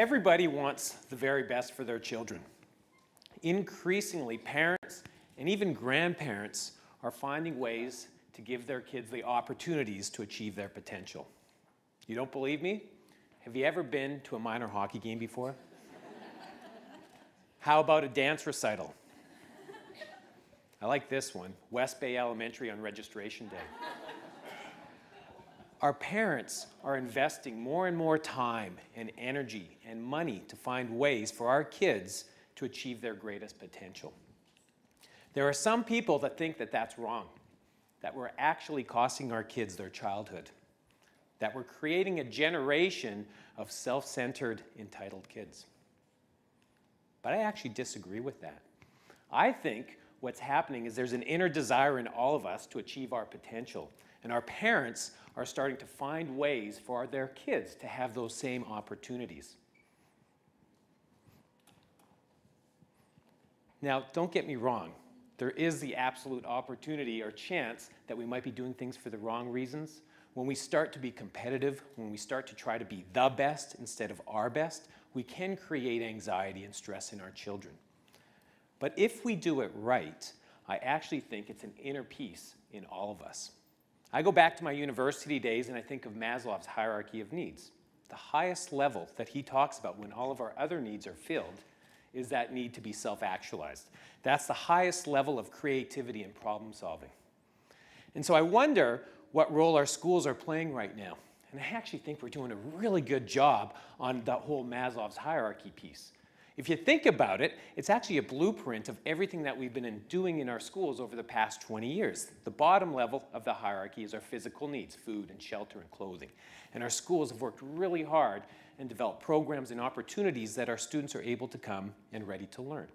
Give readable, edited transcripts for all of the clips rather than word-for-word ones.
Everybody wants the very best for their children. Increasingly, parents and even grandparents are finding ways to give their kids the opportunities to achieve their potential. You don't believe me? Have you ever been to a minor hockey game before? How about a dance recital? I like this one, West Bay Elementary on Registration Day. Our parents are investing more and more time and energy and money to find ways for our kids to achieve their greatest potential. There are some people that think that that's wrong, that we're actually costing our kids their childhood, that we're creating a generation of self-centered, entitled kids. But I actually disagree with that. I think what's happening is there's an inner desire in all of us to achieve our potential, and our parents are starting to find ways for their kids to have those same opportunities. Now, don't get me wrong. There is the absolute opportunity or chance that we might be doing things for the wrong reasons. When we start to be competitive, when we start to try to be the best instead of our best, we can create anxiety and stress in our children. But if we do it right, I actually think it's an inner peace in all of us. I go back to my university days and I think of Maslow's hierarchy of needs. The highest level that he talks about when all of our other needs are filled is that need to be self-actualized. That's the highest level of creativity and problem solving. And so I wonder what role our schools are playing right now. And I actually think we're doing a really good job on the whole Maslow's hierarchy piece. If you think about it, it's actually a blueprint of everything that we've been doing in our schools over the past 20 years. The bottom level of the hierarchy is our physical needs, food and shelter and clothing. And our schools have worked really hard and developed programs and opportunities that our students are able to come and ready to learn.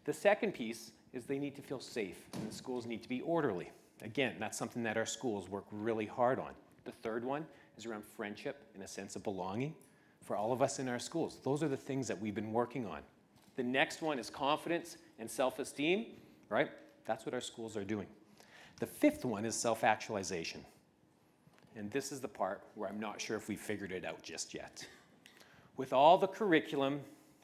The second piece is they need to feel safe, and the schools need to be orderly. Again, that's something that our schools work really hard on. The third one is around friendship and a sense of belonging for all of us in our schools. Those are the things that we've been working on. The next one is confidence and self-esteem, right? That's what our schools are doing. The fifth one is self-actualization. And this is the part where I'm not sure if we figured it out just yet. With all the curriculum,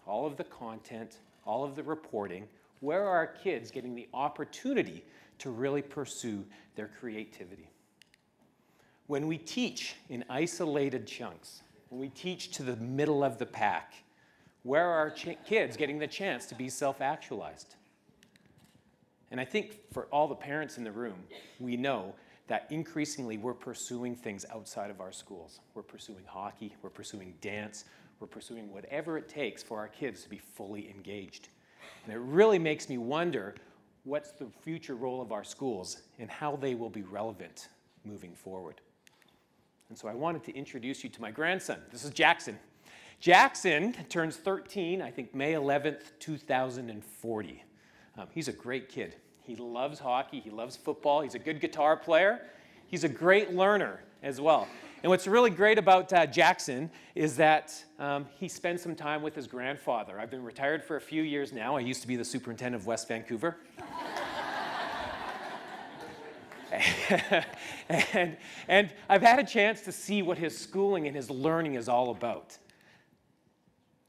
all of the content, all of the reporting, where are our kids getting the opportunity to really pursue their creativity? When we teach in isolated chunks, when we teach to the middle of the pack, where are our kids getting the chance to be self-actualized? And I think for all the parents in the room, we know that increasingly we're pursuing things outside of our schools. We're pursuing hockey, we're pursuing dance, we're pursuing whatever it takes for our kids to be fully engaged. And it really makes me wonder what's the future role of our schools and how they will be relevant moving forward. And so I wanted to introduce you to my grandson. This is Jackson. Jackson turns 13, I think May 11th, 2040. He's a great kid. He loves hockey, he loves football, he's a good guitar player, he's a great learner as well. And what's really great about Jackson is that he spends some time with his grandfather. I've been retired for a few years now. I used to be the superintendent of West Vancouver. and I've had a chance to see what his schooling and his learning is all about.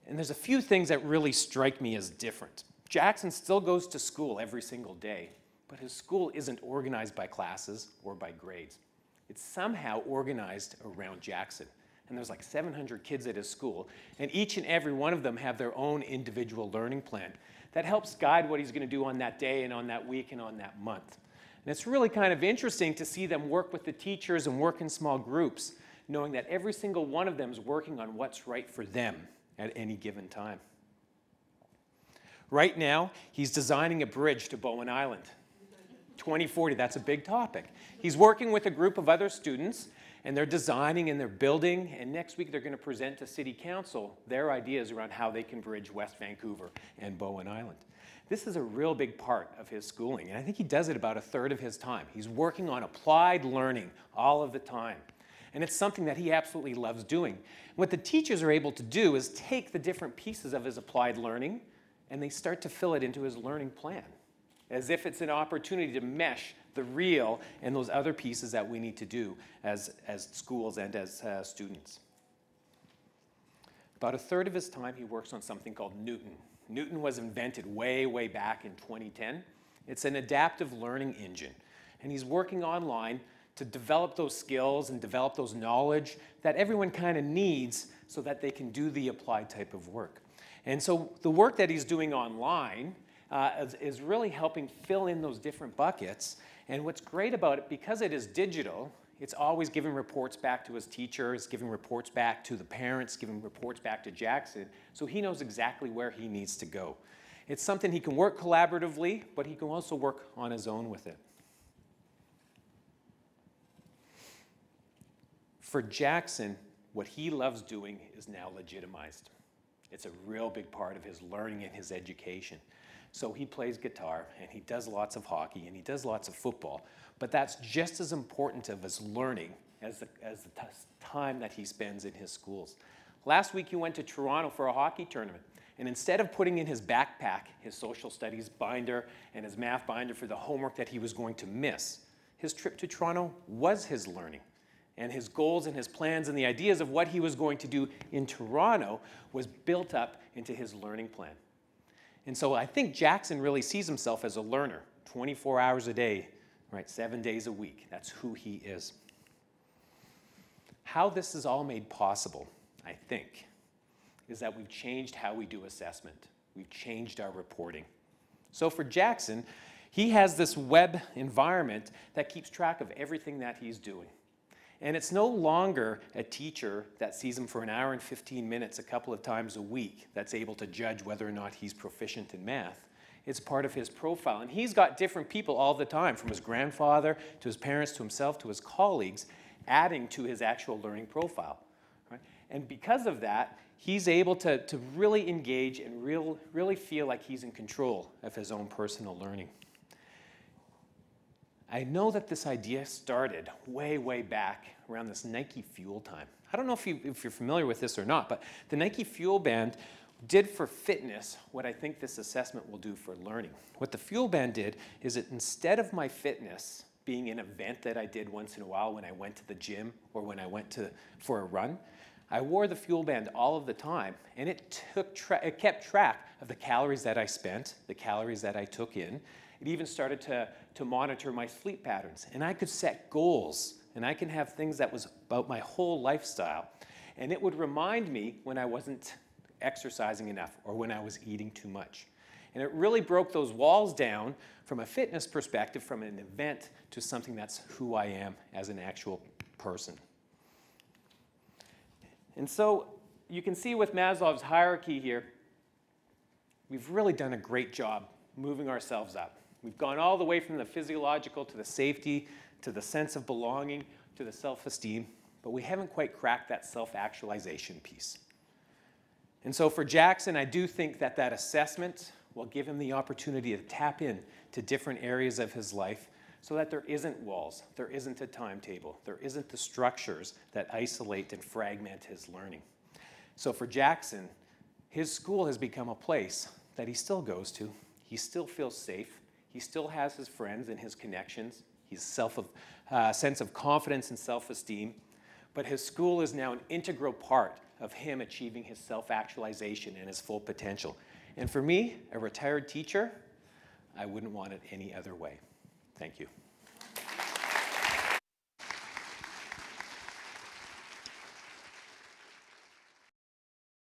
And there's a few things that really strike me as different. Jackson still goes to school every single day, but his school isn't organized by classes or by grades. It's somehow organized around Jackson. And there's like 700 kids at his school, and each and every one of them have their own individual learning plan that helps guide what he's going to do on that day and on that week and on that month. And it's really kind of interesting to see them work with the teachers and work in small groups, knowing that every single one of them is working on what's right for them at any given time. Right now, he's designing a bridge to Bowen Island. 2040, that's a big topic. He's working with a group of other students, and they're designing and they're building, and next week they're going to present to City Council their ideas around how they can bridge West Vancouver and Bowen Island. This is a real big part of his schooling, and I think he does it about a third of his time. He's working on applied learning all of the time. And it's something that he absolutely loves doing. What the teachers are able to do is take the different pieces of his applied learning and they start to fill it into his learning plan, as if it's an opportunity to mesh the real and those other pieces that we need to do as schools and as students. About a third of his time he works on something called Newton. Newton was invented way, way back in 2010. It's an adaptive learning engine. And he's working online to develop those skills and develop those knowledge that everyone kind of needs so that they can do the applied type of work. And so the work that he's doing online is really helping fill in those different buckets. And what's great about it, because it is digital, it's always giving reports back to his teachers, giving reports back to the parents, giving reports back to Jackson, so he knows exactly where he needs to go. It's something he can work collaboratively, but he can also work on his own with it. For Jackson, what he loves doing is now legitimized. It's a real big part of his learning and his education. So he plays guitar, and he does lots of hockey, and he does lots of football. But that's just as important of his learning as the time that he spends in his schools. Last week he went to Toronto for a hockey tournament. And instead of putting in his backpack his social studies binder and his math binder for the homework that he was going to miss, his trip to Toronto was his learning. And his goals and his plans and the ideas of what he was going to do in Toronto was built up into his learning plan. And so I think Jackson really sees himself as a learner, 24 hours a day, right, 7 days a week. That's who he is. How this is all made possible, I think, is that we've changed how we do assessment. We've changed our reporting. So for Jackson, he has this web environment that keeps track of everything that he's doing. And it's no longer a teacher that sees him for an hour and 15 minutes a couple of times a week that's able to judge whether or not he's proficient in math. It's part of his profile. And he's got different people all the time, from his grandfather to his parents to himself to his colleagues, adding to his actual learning profile. Right? And because of that, he's able to really engage and really feel like he's in control of his own personal learning. I know that this idea started way, way back around this Nike Fuel time. I don't know if you're familiar with this or not, but the Nike Fuel Band did for fitness what I think this assessment will do for learning. What the Fuel Band did is that instead of my fitness being an event that I did once in a while when I went to the gym or when I went for a run, I wore the Fuel Band all of the time, and it kept track of the calories that I spent, the calories that I took in. It even started to monitor my sleep patterns. And I could set goals, and I can have things that was about my whole lifestyle. And it would remind me when I wasn't exercising enough or when I was eating too much. And it really broke those walls down from a fitness perspective, from an event to something that's who I am as an actual person. And so you can see with Maslow's hierarchy here, we've really done a great job moving ourselves up. We've gone all the way from the physiological to the safety, to the sense of belonging, to the self-esteem, but we haven't quite cracked that self-actualization piece. And so for Jackson, I do think that that assessment will give him the opportunity to tap in to different areas of his life so that there isn't walls, there isn't a timetable, there isn't the structures that isolate and fragment his learning. So for Jackson, his school has become a place that he still goes to. He still feels safe. He still has his friends and his connections. He's sense of confidence and self-esteem. But his school is now an integral part of him achieving his self-actualization and his full potential. And for me, a retired teacher, I wouldn't want it any other way. Thank you.